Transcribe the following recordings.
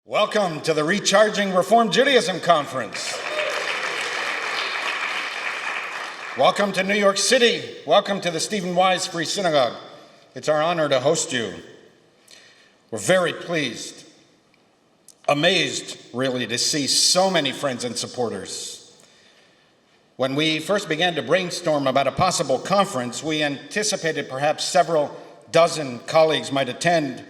Welcome to the Recharging Reform Judaism Conference. Welcome to New York City. Welcome to the Stephen Wise Free Synagogue. It's our honor to host you. We're very pleased, amazed really, to see so many friends and supporters. When we first began to brainstorm about a possible conference, we anticipated perhaps several dozen colleagues might attend.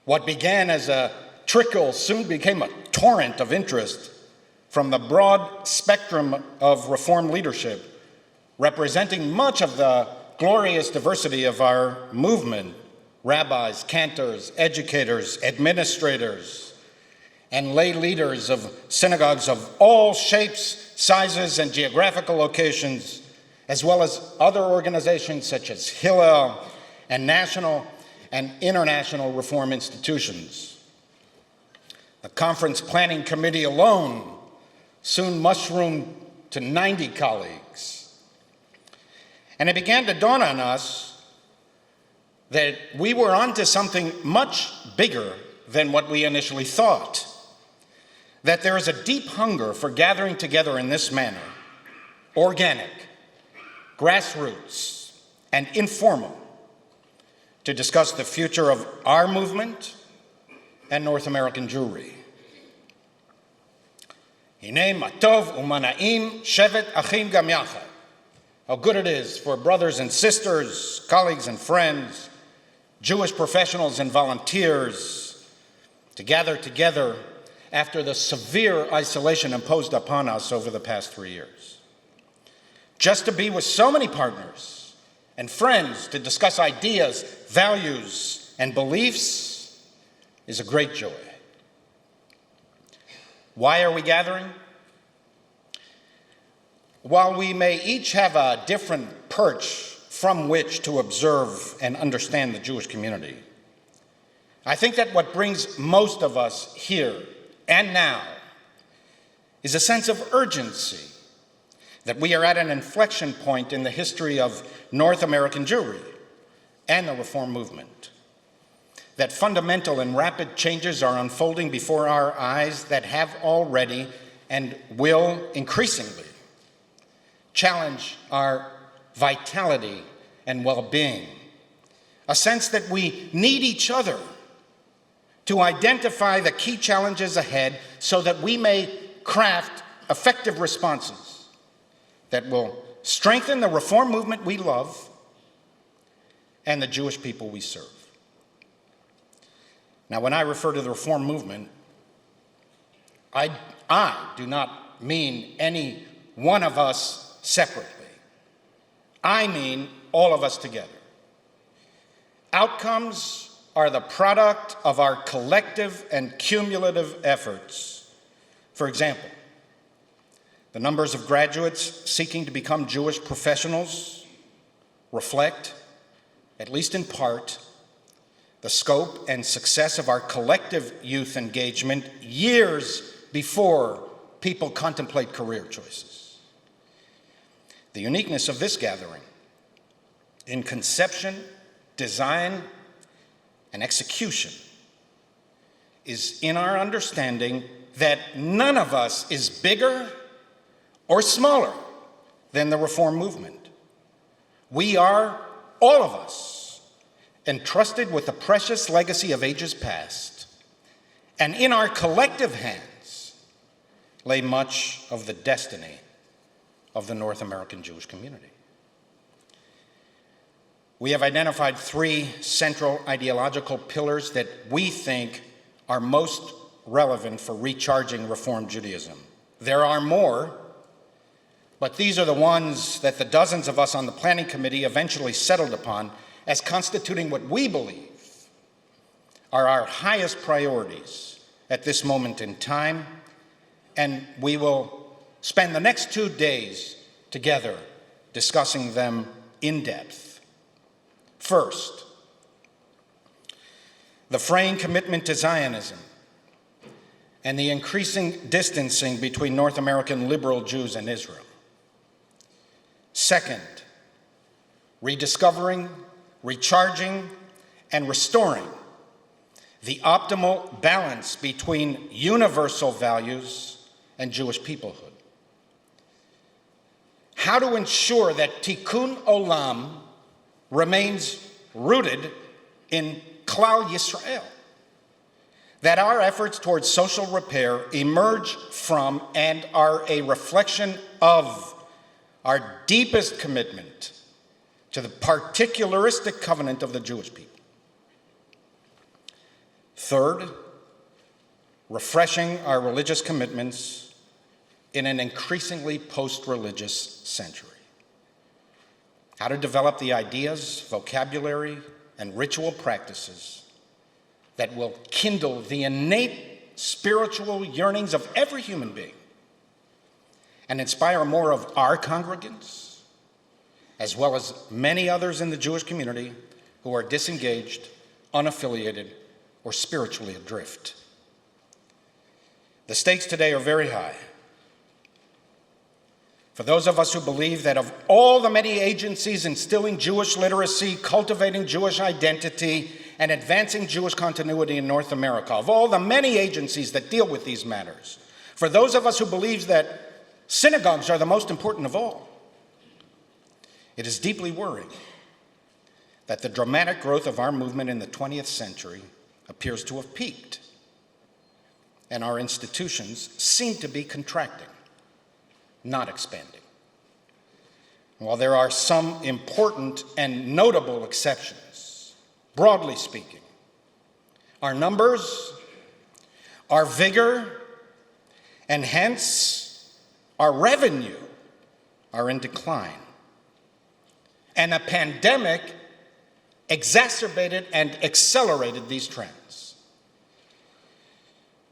What began as a trickle soon became a torrent of interest from the broad spectrum of Reform leadership, representing much of the glorious diversity of our movement: rabbis, cantors, educators, administrators, and lay leaders of synagogues of all shapes, sizes, and geographical locations, as well as other organizations such as Hillel and national and international Reform institutions. The conference planning committee alone soon mushroomed to 90 colleagues. And it began to dawn on us that we were onto something much bigger than what we initially thought. That there is a deep hunger for gathering together in this manner, organic, grassroots, and informal, to discuss the future of our movement and North American Jewry. Hinei matov u'mana'im shevet achim gam yachad. How good it is for brothers and sisters, colleagues and friends, Jewish professionals and volunteers to gather together after the severe isolation imposed upon us over the past 3 years. Just to be with so many partners and friends to discuss ideas, values, and beliefs is a great joy. Why are we gathering? While we may each have a different perch from which to observe and understand the Jewish community, I think that what brings most of us here and now is a sense of urgency that we are at an inflection point in the history of North American Jewry and the Reform movement. That fundamental and rapid changes are unfolding before our eyes that have already and will increasingly challenge our vitality and well-being. A sense that we need each other to identify the key challenges ahead so that we may craft effective responses that will strengthen the Reform movement we love and the Jewish people we serve. Now, when I refer to the Reform movement, I do not mean any one of us separately. I mean all of us together. Outcomes are the product of our collective and cumulative efforts. For example, the numbers of graduates seeking to become Jewish professionals reflect, at least in part, the scope and success of our collective youth engagement years before people contemplate career choices. The uniqueness of this gathering in conception, design, and execution is in our understanding that none of us is bigger or smaller than the Reform movement. We are, all of us, entrusted with the precious legacy of ages past, and in our collective hands lay much of the destiny of the North American Jewish community. We have identified 3 central ideological pillars that we think are most relevant for recharging Reform Judaism. There are more, but these are the ones that the dozens of us on the planning committee eventually settled upon as constituting what we believe are our highest priorities at this moment in time, and we will spend the next 2 days together discussing them in depth. First, the fraying commitment to Zionism and the increasing distancing between North American liberal Jews and Israel. Second, rediscovering, recharging, and restoring the optimal balance between universal values and Jewish peoplehood. How to ensure that Tikkun Olam remains rooted in Klal Yisrael, that our efforts towards social repair emerge from and are a reflection of our deepest commitment to the particularistic covenant of the Jewish people. Third, refreshing our religious commitments in an increasingly post-religious century. How to develop the ideas, vocabulary, and ritual practices that will kindle the innate spiritual yearnings of every human being and inspire more of our congregants, as well as many others in the Jewish community who are disengaged, unaffiliated, or spiritually adrift. The stakes today are very high. For those of us who believe that of all the many agencies instilling Jewish literacy, cultivating Jewish identity, and advancing Jewish continuity in North America, of all the many agencies that deal with these matters, for those of us who believe that synagogues are the most important of all, it is deeply worrying that the dramatic growth of our movement in the 20th century appears to have peaked, and our institutions seem to be contracting, not expanding. While there are some important and notable exceptions, broadly speaking, our numbers, our vigor, and hence our revenue are in decline. And a pandemic exacerbated and accelerated these trends.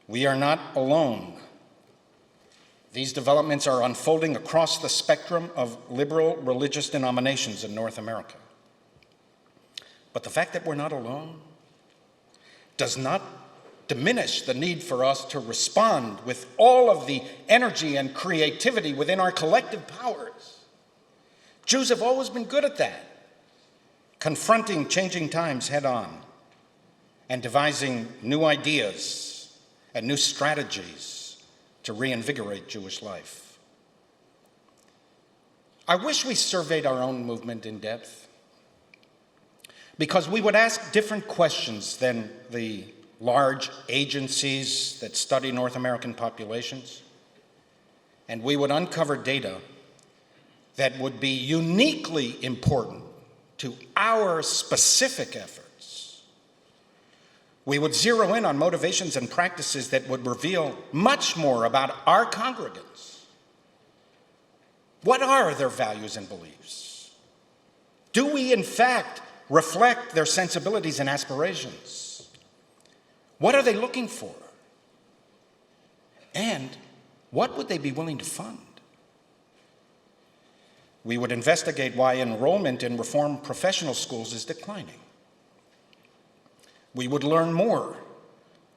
We are not alone. These developments are unfolding across the spectrum of liberal religious denominations in North America. But the fact that we're not alone does not diminish the need for us to respond with all of the energy and creativity within our collective powers. Jews have always been good at that, confronting changing times head on and devising new ideas and new strategies to reinvigorate Jewish life. I wish we surveyed our own movement in depth, because we would ask different questions than the large agencies that study North American populations, and we would uncover data that would be uniquely important to our specific efforts. We would zero in on motivations and practices that would reveal much more about our congregants. What are their values and beliefs? Do we, in fact, reflect their sensibilities and aspirations? What are they looking for? And what would they be willing to fund? We would investigate why enrollment in Reformed professional schools is declining. We would learn more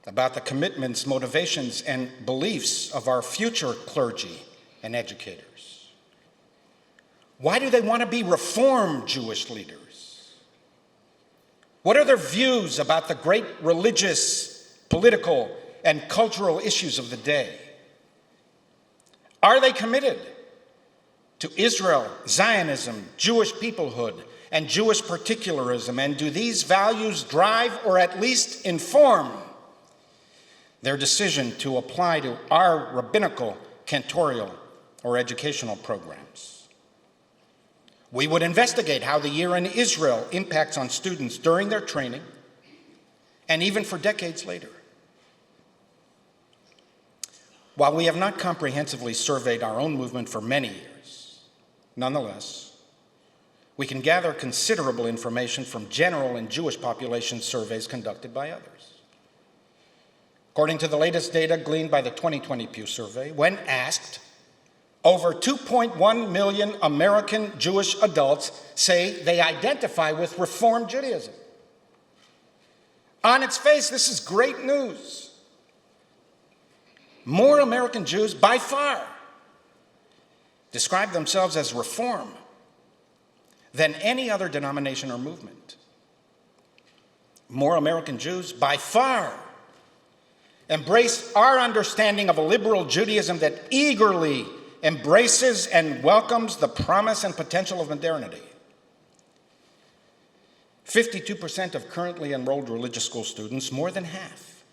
about the commitments, motivations, and beliefs of our future clergy and educators. Why do they want to be Reformed Jewish leaders? What are their views about the great religious, political, and cultural issues of the day? Are they committed to Israel, Zionism, Jewish peoplehood, and Jewish particularism? And do these values drive or at least inform their decision to apply to our rabbinical, cantorial, or educational programs? We would investigate how the year in Israel impacts on students during their training and even for decades later. While we have not comprehensively surveyed our own movement for many years, nonetheless, we can gather considerable information from general and Jewish population surveys conducted by others. According to the latest data gleaned by the 2020 Pew Survey, when asked, over 2.1 million American Jewish adults say they identify with Reform Judaism. On its face, this is great news. More American Jews, by far, describe themselves as Reform than any other denomination or movement. more American Jews by far embrace our understanding of a liberal Judaism that eagerly embraces and welcomes the promise and potential of modernity. 52% of currently enrolled religious school students, more than half,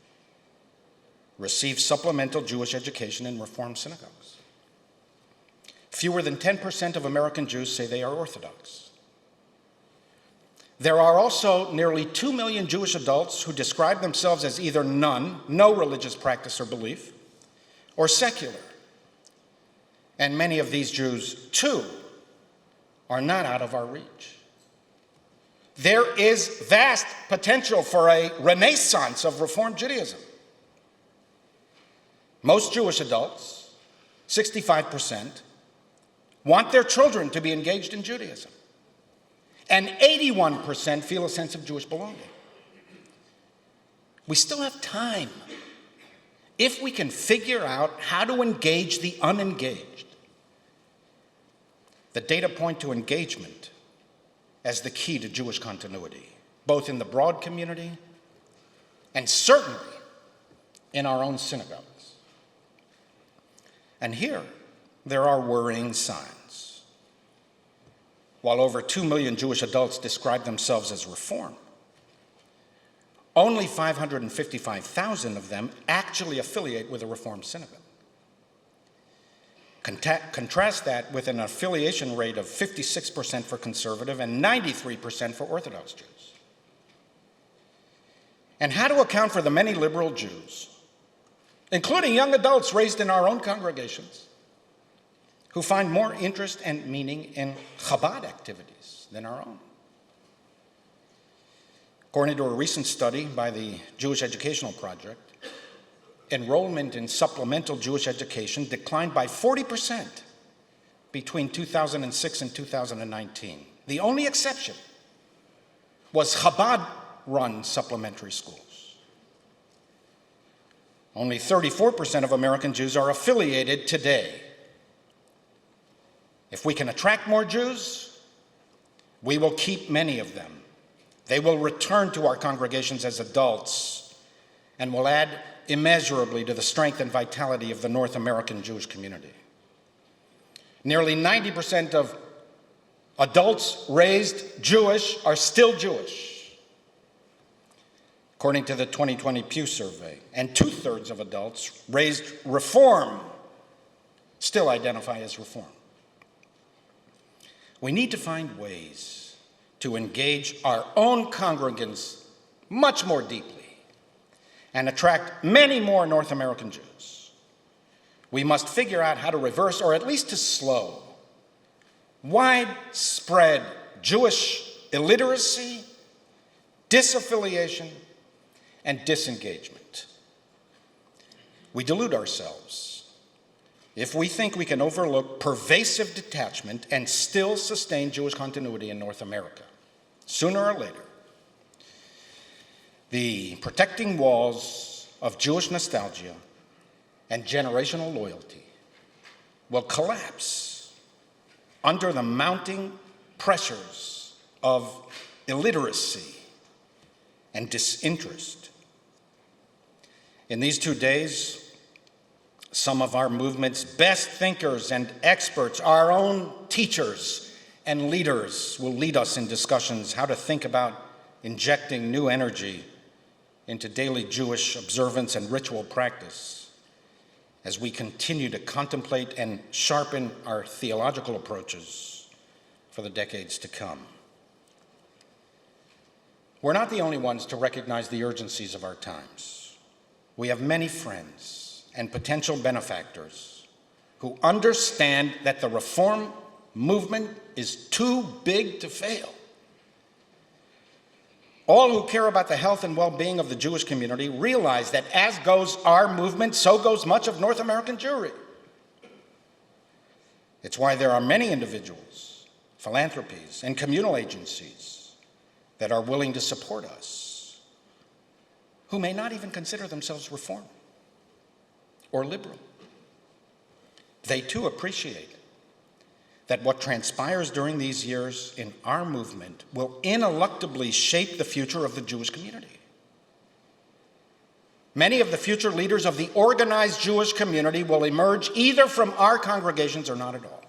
receive supplemental Jewish education in Reform synagogues. Fewer than 10% of American Jews say they are Orthodox. There are also nearly 2 million Jewish adults who describe themselves as either none, no religious practice or belief, or secular. And many of these Jews, too, are not out of our reach. There is vast potential for a renaissance of Reform Judaism. Most Jewish adults, 65%, want their children to be engaged in Judaism. And 81% feel a sense of Jewish belonging. We still have time if we can figure out how to engage the unengaged. The data point to engagement as the key to Jewish continuity, both in the broad community and certainly in our own synagogues. And here, there are worrying signs. While over 2 million Jewish adults describe themselves as Reform, only 555,000 of them actually affiliate with a Reform synagogue. Contrast that with an affiliation rate of 56% for conservative and 93% for Orthodox Jews. And how to account for the many liberal Jews, including young adults raised in our own congregations, who find more interest and meaning in Chabad activities than our own. According to a recent study by the Jewish Educational Project, enrollment in supplemental Jewish education declined by 40% between 2006 and 2019. The only exception was Chabad-run supplementary schools. Only 34% of American Jews are affiliated today. If we can attract more Jews, we will keep many of them. They will return to our congregations as adults and will add immeasurably to the strength and vitality of the North American Jewish community. Nearly 90% of adults raised Jewish are still Jewish, according to the 2020 Pew Survey, and 2/3 of adults raised Reform still identify as Reform. We need to find ways to engage our own congregants much more deeply and attract many more North American Jews. We must figure out how to reverse, or at least to slow, widespread Jewish illiteracy, disaffiliation, and disengagement. We delude ourselves if we think we can overlook pervasive detachment and still sustain Jewish continuity in North America. Sooner or later, the protecting walls of Jewish nostalgia and generational loyalty will collapse under the mounting pressures of illiteracy and disinterest. In these 2 days, some of our movement's best thinkers and experts, our own teachers and leaders, will lead us in discussions how to think about injecting new energy into daily Jewish observance and ritual practice as we continue to contemplate and sharpen our theological approaches for the decades to come. We're not the only ones to recognize the urgencies of our times. We have many friends and potential benefactors who understand that the Reform movement is too big to fail. All who care about the health and well-being of the Jewish community realize that as goes our movement, so goes much of North American Jewry. It's why there are many individuals, philanthropies, and communal agencies that are willing to support us, who may not even consider themselves Reform or liberal. They too appreciate that what transpires during these years in our movement will ineluctably shape the future of the Jewish community. Many of the future leaders of the organized Jewish community will emerge either from our congregations or not at all.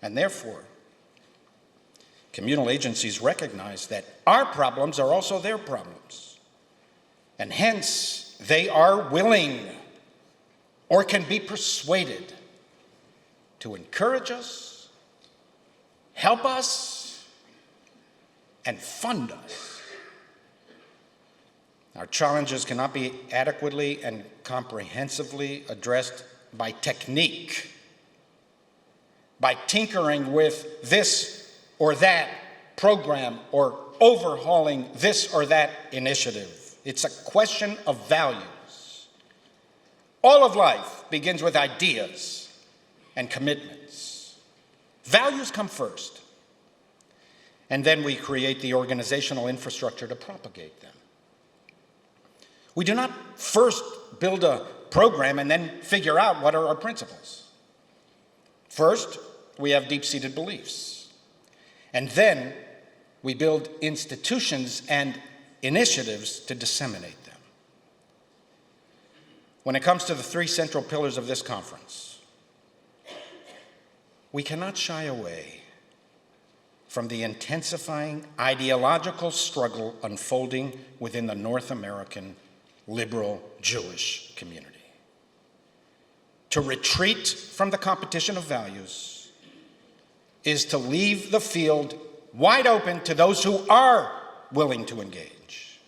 And therefore, communal agencies recognize that our problems are also their problems. And hence, they are willing or can be persuaded to encourage us, help us, and fund us. Our challenges cannot be adequately and comprehensively addressed by technique, by tinkering with this or that program or overhauling this or that initiative. It's a question of values. All of life begins with ideas and commitments. Values come first, and then we create the organizational infrastructure to propagate them. We do not first build a program and then figure out what are our principles. First, we have deep-seated beliefs, and then we build institutions and initiatives to disseminate them. When it comes to the three central pillars of this conference, we cannot shy away from the intensifying ideological struggle unfolding within the North American liberal Jewish community. To retreat from the competition of values is to leave the field wide open to those who are willing to engage.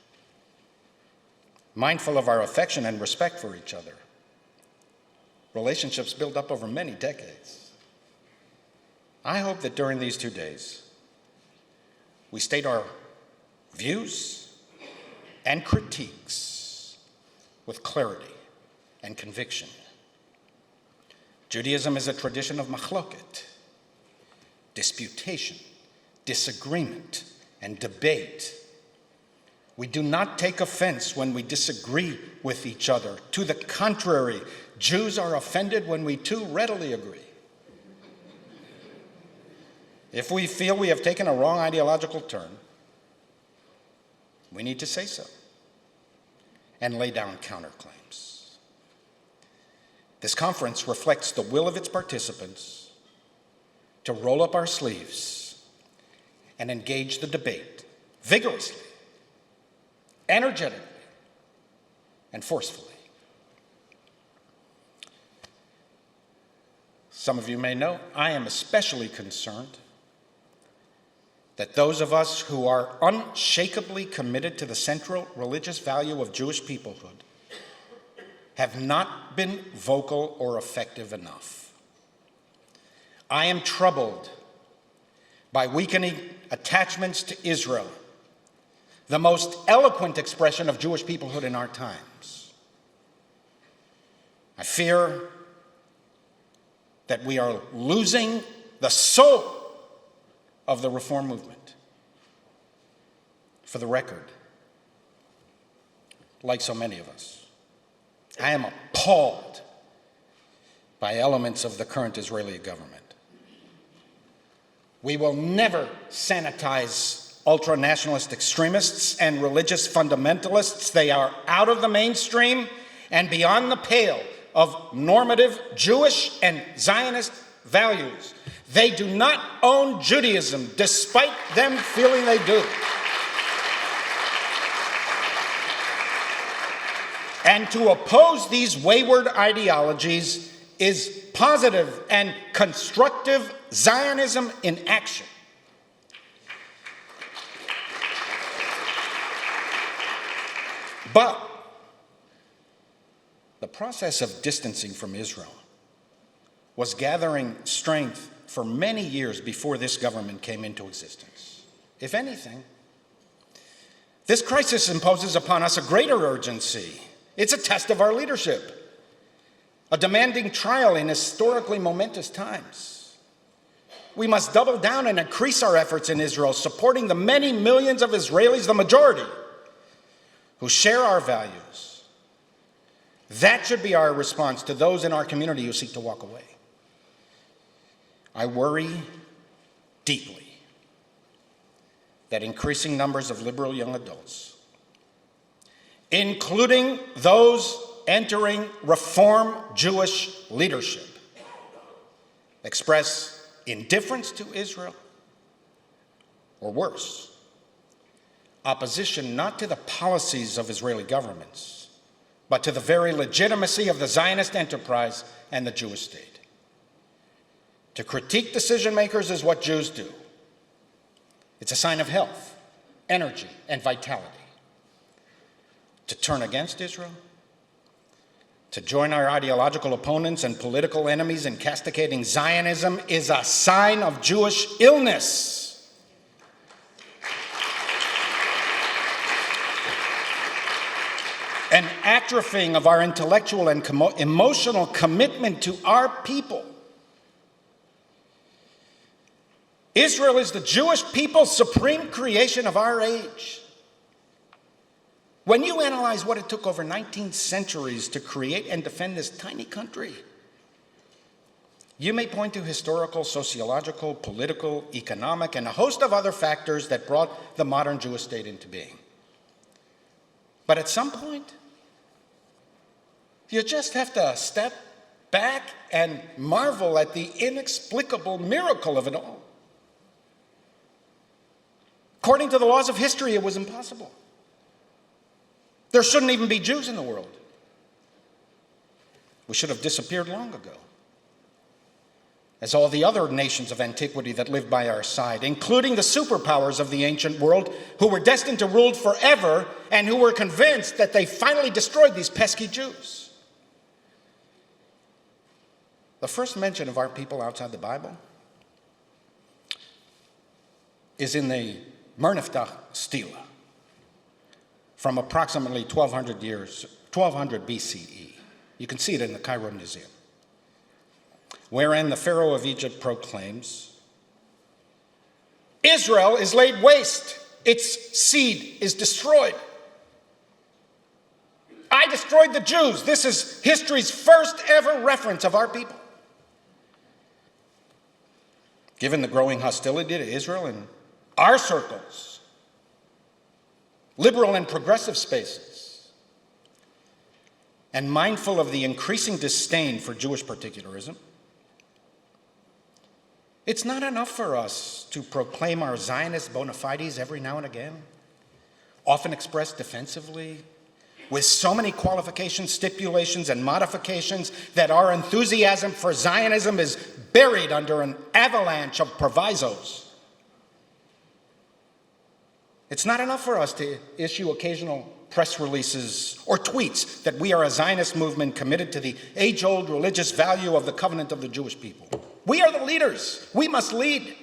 Mindful of our affection and respect for each other, relationships built up over many decades, I hope that during these 2 days, we state our views and critiques with clarity and conviction. Judaism is a tradition of machloket, disputation, disagreement, and debate. We do not take offense when we disagree with each other. To the contrary, Jews are offended when we too readily agree. If we feel we have taken a wrong ideological turn, we need to say so and lay down counterclaims. This conference reflects the will of its participants to roll up our sleeves and engage the debate vigorously, energetically, and forcefully. Some of you may know, I am especially concerned that those of us who are unshakably committed to the central religious value of Jewish peoplehood have not been vocal or effective enough. I am troubled by weakening attachments to Israel, the most eloquent expression of Jewish peoplehood in our times. I fear that we are losing the soul of the Reform movement. For the record, like so many of us, I am appalled by elements of the current Israeli government. We will never sanitize ultra-nationalist extremists and religious fundamentalists. They are out of the mainstream and beyond the pale of normative Jewish and Zionist values. They do not own Judaism, despite them feeling they do. And to oppose these wayward ideologies is positive and constructive Zionism in action. But the process of distancing from Israel was gathering strength for many years before this government came into existence. If anything, this crisis imposes upon us a greater urgency. It's a test of our leadership, a demanding trial in historically momentous times. We must double down and increase our efforts in Israel, supporting the many millions of Israelis, the majority, who share our values. That should be our response to those in our community who seek to walk away. I worry deeply that increasing numbers of liberal young adults, including those entering Reform Jewish leadership, express indifference to Israel, or worse, opposition not to the policies of Israeli governments, but to the very legitimacy of the Zionist enterprise and the Jewish state. To critique decision makers is what Jews do. It's a sign of health, energy, and vitality. To turn against Israel, to join our ideological opponents and political enemies in castigating Zionism is a sign of Jewish illness. An atrophying of our intellectual and emotional commitment to our people. Israel is the Jewish people's supreme creation of our age. When you analyze what it took over 19 centuries to create and defend this tiny country, you may point to historical, sociological, political, economic, and a host of other factors that brought the modern Jewish state into being. But at some point, you just have to step back and marvel at the inexplicable miracle of it all. According to the laws of history, it was impossible. There shouldn't even be Jews in the world. We should have disappeared long ago, as all the other nations of antiquity that lived by our side, including the superpowers of the ancient world, who were destined to rule forever and who were convinced that they finally destroyed these pesky Jews. The first mention of our people outside the Bible is in the Merneptah stela from approximately 1200 BCE. You can see it in the Cairo Museum, wherein the Pharaoh of Egypt proclaims, Israel is laid waste, its seed is destroyed. I destroyed the Jews. This is history's first ever reference of our people. Given the growing hostility to Israel in our circles, liberal and progressive spaces, and mindful of the increasing disdain for Jewish particularism, it's not enough for us to proclaim our Zionist bona fides every now and again, often expressed defensively, with so many qualifications, stipulations, and modifications that our enthusiasm for Zionism is buried under an avalanche of provisos. It's not enough for us to issue occasional press releases or tweets that we are a Zionist movement committed to the age-old religious value of the covenant of the Jewish people. We are the leaders. We must lead.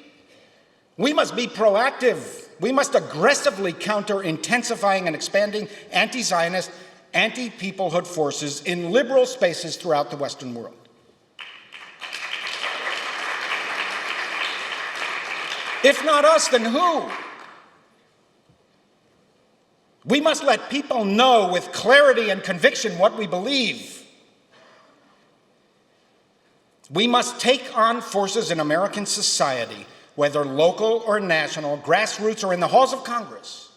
We must be proactive. We must aggressively counter intensifying and expanding anti-Zionist, anti-peoplehood forces in liberal spaces throughout the Western world. If not us, then who? We must let people know with clarity and conviction what we believe. We must take on forces in American society, whether local or national, grassroots or in the halls of Congress,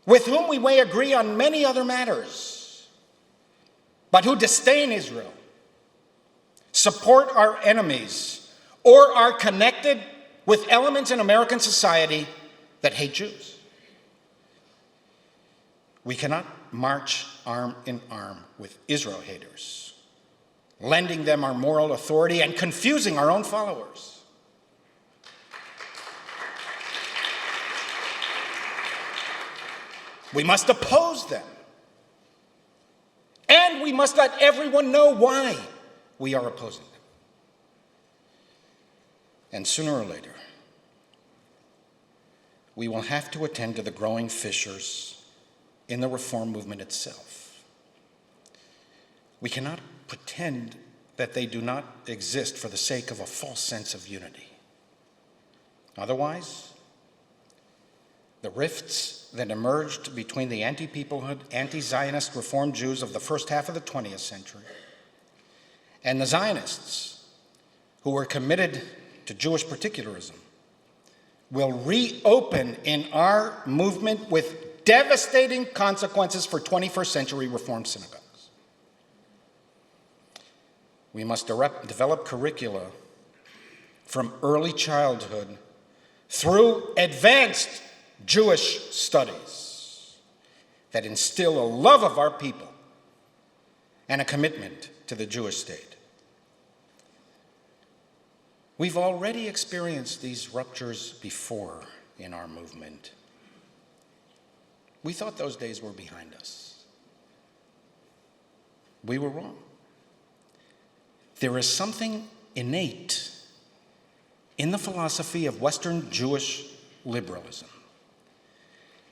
with whom we may agree on many other matters, but who disdain Israel, support our enemies, or are connected with elements in American society that hate Jews. We cannot march arm in arm with Israel haters, lending them our moral authority and confusing our own followers. We must oppose them. And we must let everyone know why we are opposing them. And sooner or later, we will have to attend to the growing fissures in the reform movement itself. We cannot pretend that they do not exist for the sake of a false sense of unity. Otherwise, the rifts that emerged between the anti-peoplehood, anti-Zionist Reform Jews of the first half of the 20th century and the Zionists who are committed to Jewish particularism will reopen in our movement with devastating consequences for 21st century Reformed synagogues. We must develop curricula from early childhood through advanced Jewish studies that instill a love of our people and a commitment to the Jewish state. We've already experienced these ruptures before in our movement. We thought those days were behind us. We were wrong. There is something innate in the philosophy of Western Jewish liberalism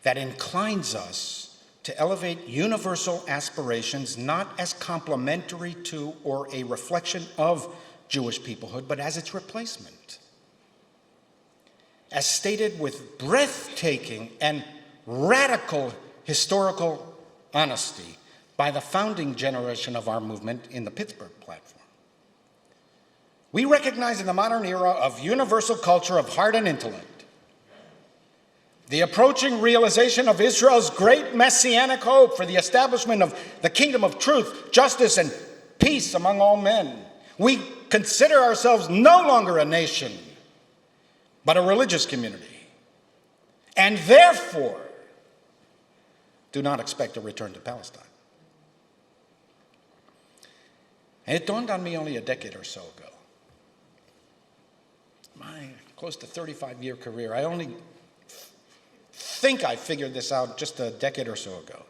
that inclines us to elevate universal aspirations not as complementary to or a reflection of Jewish peoplehood, but as its replacement. As stated with breathtaking and radical historical honesty by the founding generation of our movement in the Pittsburgh Platform. We recognize in the modern era of universal culture of heart and intellect the approaching realization of Israel's great messianic hope for the establishment of the kingdom of truth, justice, and peace among all men. We consider ourselves no longer a nation, but a religious community, and therefore do not expect a return to Palestine. And it dawned on me only a decade or so ago. My close to 35-year career, I only think I figured this out just a decade or so ago,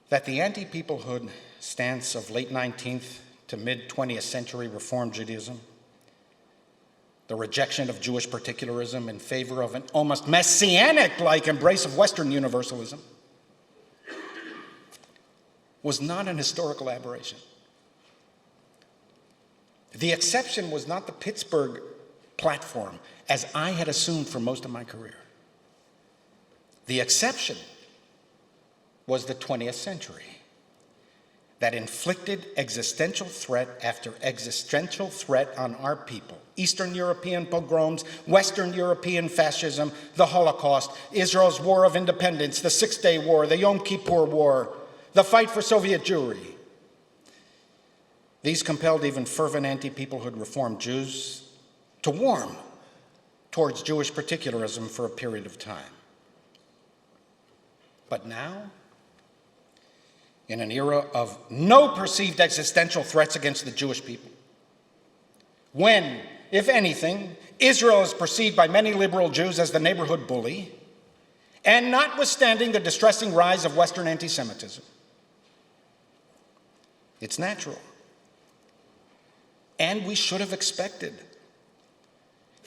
that the anti-peoplehood stance of late 19th to mid-20th century Reform Judaism, the rejection of Jewish particularism in favor of an almost messianic-like embrace of Western universalism, was not an historical aberration. The exception was not the Pittsburgh Platform, as I had assumed for most of my career. The exception was the 20th century that inflicted existential threat after existential threat on our people. Eastern European pogroms, Western European fascism, the Holocaust, Israel's War of Independence, the Six-Day War, the Yom Kippur War, the fight for Soviet Jewry. These compelled even fervent anti-peoplehood Reform Jews to warm towards Jewish particularism for a period of time. But now, in an era of no perceived existential threats against the Jewish people, when, if anything, Israel is perceived by many liberal Jews as the neighborhood bully, and notwithstanding the distressing rise of Western anti-Semitism, it's natural, and we should have expected,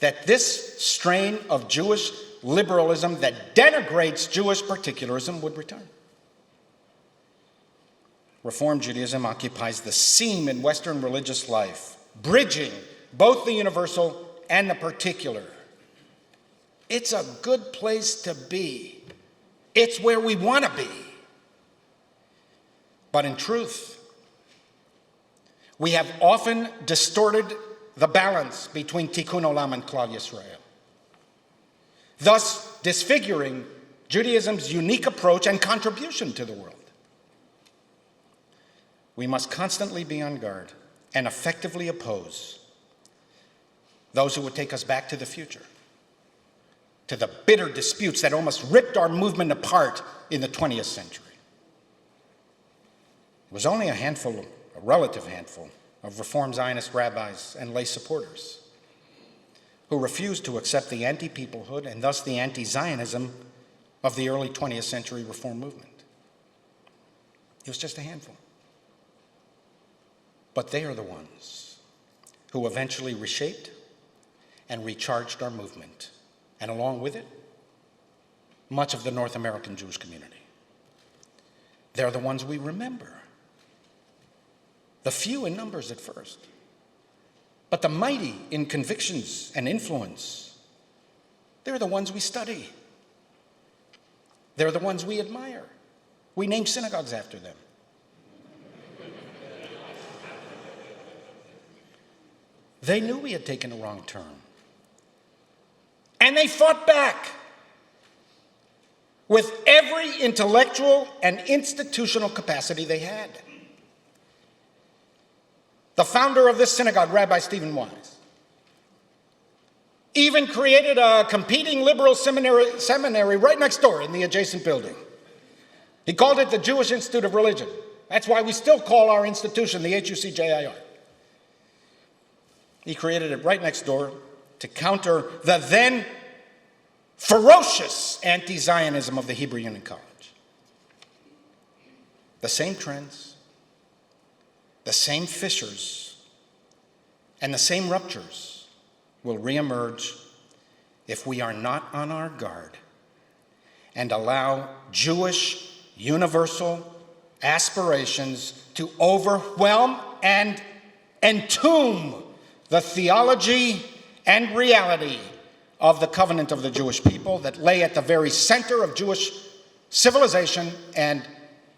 that this strain of Jewish liberalism that denigrates Jewish particularism would return. Reform Judaism occupies the seam in Western religious life, bridging both the universal and the particular. It's a good place to be. It's where we want to be. But in truth, we have often distorted the balance between Tikkun Olam and Klal Yisrael, thus disfiguring Judaism's unique approach and contribution to the world. We must constantly be on guard and effectively oppose those who would take us back to the future, to the bitter disputes that almost ripped our movement apart in the 20th century. It was only a relative handful of Reform Zionist rabbis and lay supporters who refused to accept the anti-peoplehood and thus the anti-Zionism of the early 20th century Reform movement. It was just a handful. But they are the ones who eventually reshaped and recharged our movement, and along with it, much of the North American Jewish community. They're the ones we remember. The few in numbers at first, but the mighty in convictions and influence. They're the ones we study. They're the ones we admire. We name synagogues after them. They knew we had taken a wrong turn. And they fought back with every intellectual and institutional capacity they had. The founder of this synagogue, Rabbi Stephen Wise, even created a competing liberal seminary right next door in the adjacent building. He called it the Jewish Institute of Religion. That's why we still call our institution the HUCJIR. He created it right next door to counter the then ferocious anti-Zionism of the Hebrew Union College. The same trends, the same fissures, and the same ruptures will reemerge if we are not on our guard and allow Jewish universal aspirations to overwhelm and entomb the theology and reality of the covenant of the Jewish people that lay at the very center of Jewish civilization and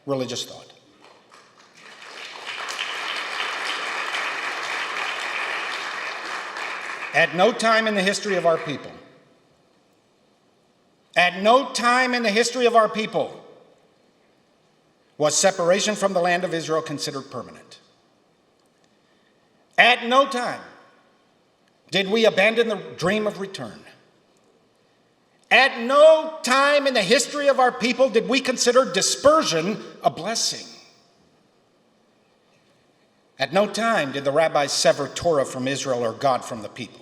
religious thought. At no time in the history of our people, was separation from the land of Israel considered permanent. At no time did we abandon the dream of return. At no time in the history of our people did we consider dispersion a blessing. At no time did the rabbis sever Torah from Israel or God from the people.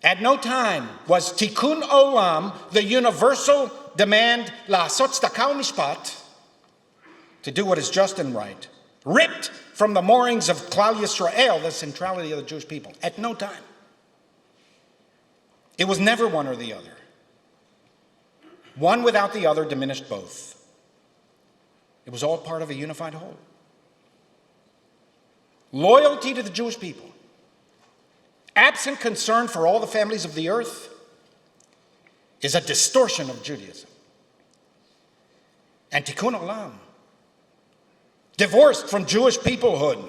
At no time was tikkun olam, the universal demand, la'asot tzedakah u'mishpat, to do what is just and right, ripped from the moorings of Klal Yisrael, the centrality of the Jewish people. At no time. It was never one or the other. One without the other diminished both. It was all part of a unified whole. Loyalty to the Jewish people, absent concern for all the families of the earth, is a distortion of Judaism. And tikkun olam, divorced from Jewish peoplehood,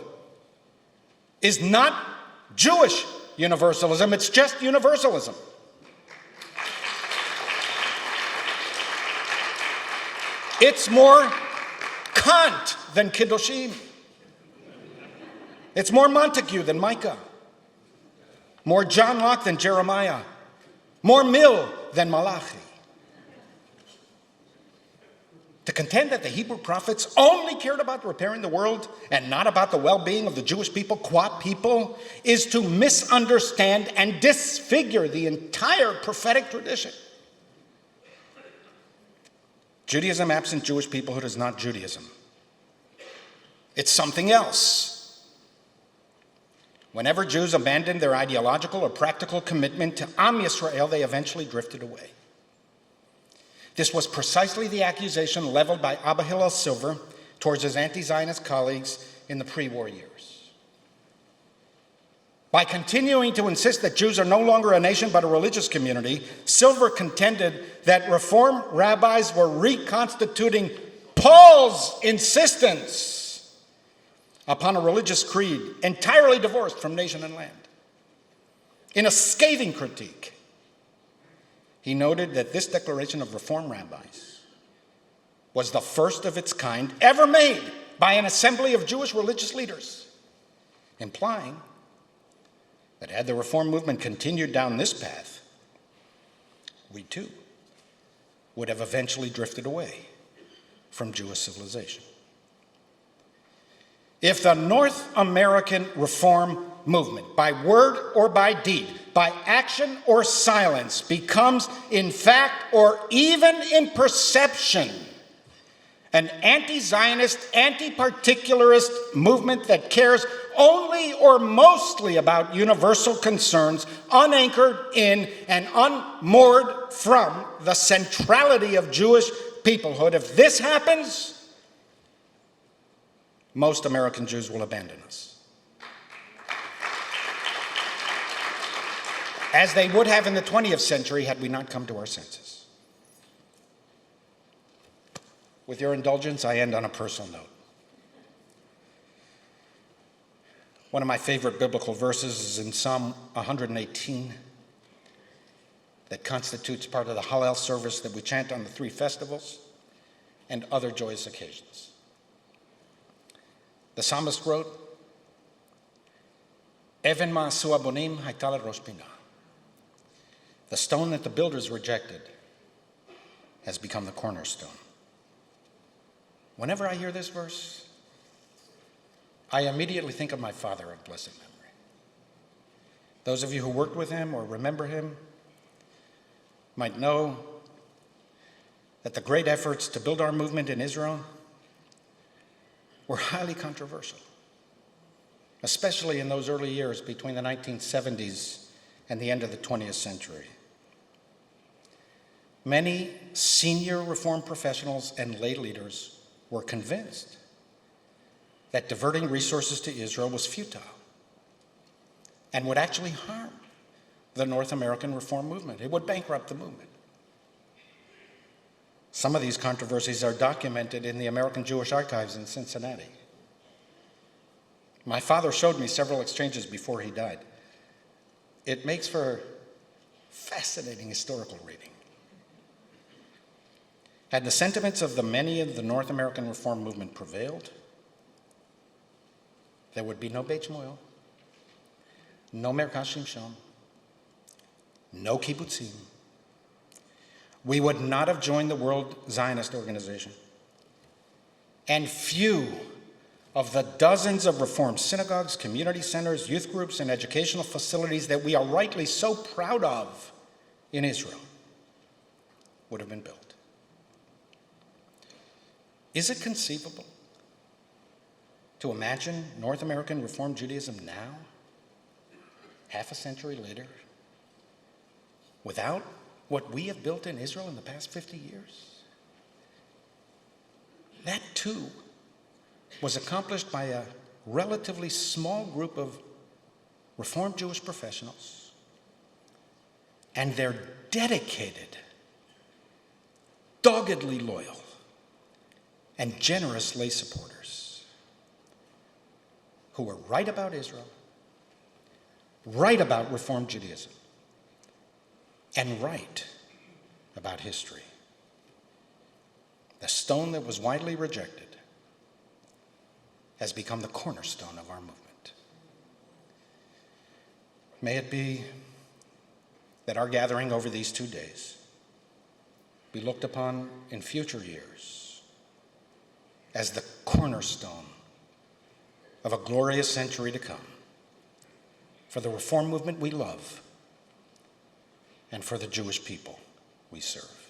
is not Jewish universalism, it's just universalism. It's more Kant than Kiddushim. It's more Montague than Micah. More John Locke than Jeremiah. More Mill than Malachi. To contend that the Hebrew prophets only cared about repairing the world and not about the well-being of the Jewish people, qua people, is to misunderstand and disfigure the entire prophetic tradition. Judaism absent Jewish peoplehood is not Judaism. It's something else. Whenever Jews abandoned their ideological or practical commitment to Am Yisrael, they eventually drifted away. This was precisely the accusation leveled by Abba Hillel Silver towards his anti-Zionist colleagues in the pre-war years. By continuing to insist that Jews are no longer a nation but a religious community, Silver contended that Reform rabbis were reconstituting Paul's insistence upon a religious creed entirely divorced from nation and land. In a scathing critique, he noted that this declaration of Reform rabbis was the first of its kind ever made by an assembly of Jewish religious leaders, implying that had the Reform movement continued down this path, we too would have eventually drifted away from Jewish civilization. If the North American Reform movement, by word or by deed, by action or silence, becomes in fact or even in perception an anti-Zionist, anti-particularist movement that cares only or mostly about universal concerns, unanchored in and unmoored from the centrality of Jewish peoplehood, if this happens, most American Jews will abandon us. As they would have in the 20th century had we not come to our senses. With your indulgence, I end on a personal note. One of my favorite biblical verses is in Psalm 118 that constitutes part of the Hallel service that we chant on the 3 festivals and other joyous occasions. The psalmist wrote, Even ma'asu abonim hayta lerosh pinah. The stone that the builders rejected has become the cornerstone. Whenever I hear this verse, I immediately think of my father of blessed memory. Those of you who worked with him or remember him might know that the great efforts to build our movement in Israel were highly controversial, especially in those early years between the 1970s and the end of the 20th century. Many senior Reform professionals and lay leaders were convinced that diverting resources to Israel was futile and would actually harm the North American Reform movement. It would bankrupt the movement. Some of these controversies are documented in the American Jewish Archives in Cincinnati. My father showed me several exchanges before he died. It makes for fascinating historical reading. Had the sentiments of the many of the North American Reform movement prevailed, there would be no Beit Shmuel, no Merkaz Shimshon, no kibbutzim. We would not have joined the World Zionist Organization. And few of the dozens of Reform synagogues, community centers, youth groups, and educational facilities that we are rightly so proud of in Israel would have been built. Is it conceivable to imagine North American Reform Judaism now, half a century later, without what we have built in Israel in the past 50 years? That too was accomplished by a relatively small group of Reformed Jewish professionals and their dedicated, doggedly loyal, and generous lay supporters who were right about Israel, right about Reform Judaism, and right about history. The stone that was widely rejected has become the cornerstone of our movement. May it be that our gathering over these 2 days be looked upon in future years as the cornerstone of a glorious century to come for the Reform movement we love and for the Jewish people we serve.